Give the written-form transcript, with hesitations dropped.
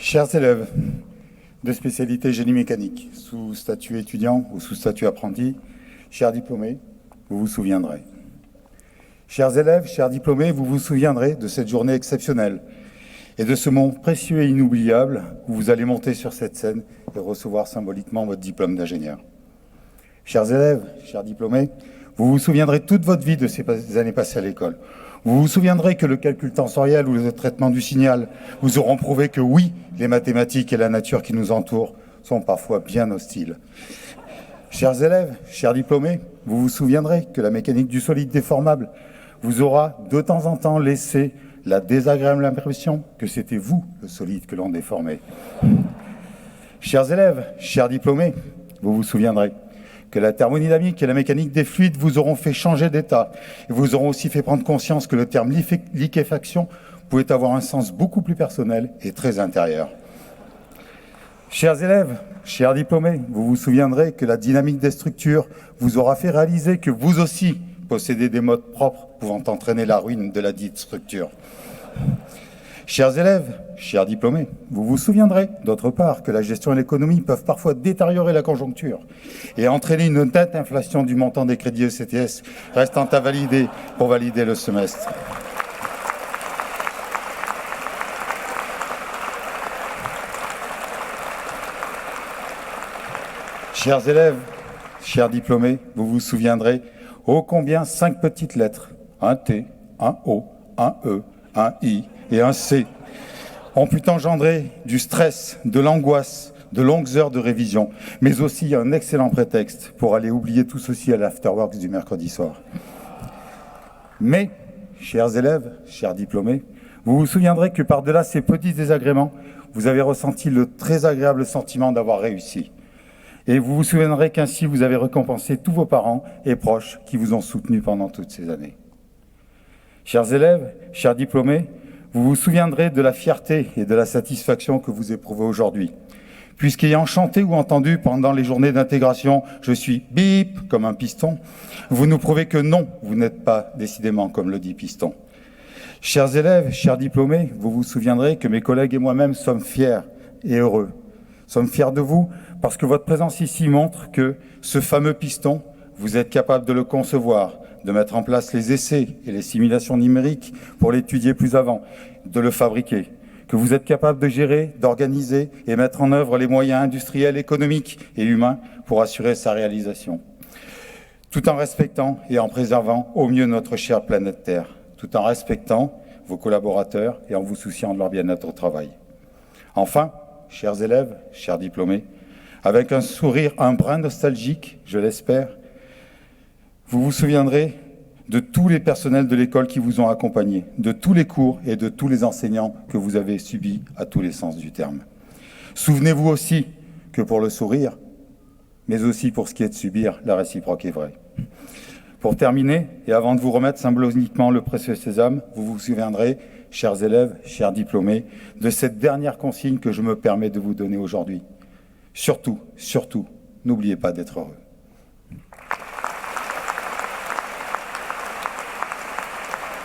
Chers élèves de spécialité génie mécanique, sous statut étudiant ou sous statut apprenti, chers diplômés, vous vous souviendrez. Chers élèves, chers diplômés, vous vous souviendrez de cette journée exceptionnelle et de ce moment précieux et inoubliable où vous allez monter sur cette scène et recevoir symboliquement votre diplôme d'ingénieur. Chers élèves, chers diplômés, vous vous souviendrez toute votre vie de ces années passées à l'école. Vous vous souviendrez que le calcul tensoriel ou le traitement du signal vous auront prouvé que oui, les mathématiques et la nature qui nous entoure sont parfois bien hostiles. Chers élèves, chers diplômés, vous vous souviendrez que la mécanique du solide déformable vous aura de temps en temps laissé la désagréable impression que c'était vous, le solide, que l'on déformait. Chers élèves, chers diplômés, vous vous souviendrez que la thermodynamique et la mécanique des fluides vous auront fait changer d'état et vous auront aussi fait prendre conscience que le terme liquéfaction pouvait avoir un sens beaucoup plus personnel et très intérieur. Chers élèves, chers diplômés, vous vous souviendrez que la dynamique des structures vous aura fait réaliser que vous aussi possédez des modes propres pouvant entraîner la ruine de la dite structure. Chers élèves, chers diplômés, vous vous souviendrez, d'autre part, que la gestion et l'économie peuvent parfois détériorer la conjoncture et entraîner une nette inflation du montant des crédits ECTS restant à valider pour valider le semestre. Chers élèves, chers diplômés, vous vous souviendrez ô combien 5 petites lettres, un T, un O, un E, un I et un C, ont pu engendrer du stress, de l'angoisse, de longues heures de révision, mais aussi un excellent prétexte pour aller oublier tout ceci à l'afterworks du mercredi soir. Mais, chers élèves, chers diplômés, vous vous souviendrez que par-delà ces petits désagréments, vous avez ressenti le très agréable sentiment d'avoir réussi. Et vous vous souviendrez qu'ainsi vous avez récompensé tous vos parents et proches qui vous ont soutenus pendant toutes ces années. Chers élèves, chers diplômés, vous vous souviendrez de la fierté et de la satisfaction que vous éprouvez aujourd'hui, puisqu'ayant chanté ou entendu pendant les journées d'intégration « Je suis bip » comme un piston, vous nous prouvez que non, vous n'êtes pas décidément comme le dit piston. Chers élèves, chers diplômés, vous vous souviendrez que mes collègues et moi-même sommes fiers et heureux. Sommes fiers de vous parce que votre présence ici montre que ce fameux piston, vous êtes capable de le concevoir, de mettre en place les essais et les simulations numériques pour l'étudier plus avant, de le fabriquer, que vous êtes capable de gérer, d'organiser et mettre en œuvre les moyens industriels, économiques et humains pour assurer sa réalisation, tout en respectant et en préservant au mieux notre chère planète Terre, tout en respectant vos collaborateurs et en vous souciant de leur bien-être au travail. Enfin, chers élèves, chers diplômés, avec un sourire un brin nostalgique, je l'espère, vous vous souviendrez de tous les personnels de l'école qui vous ont accompagnés, de tous les cours et de tous les enseignants que vous avez subis à tous les sens du terme. Souvenez-vous aussi que pour le sourire, mais aussi pour ce qui est de subir, la réciproque est vraie. Pour terminer, et avant de vous remettre symboliquement le précieux sésame, vous vous souviendrez, chers élèves, chers diplômés, de cette dernière consigne que je me permets de vous donner aujourd'hui. Surtout, surtout, n'oubliez pas d'être heureux.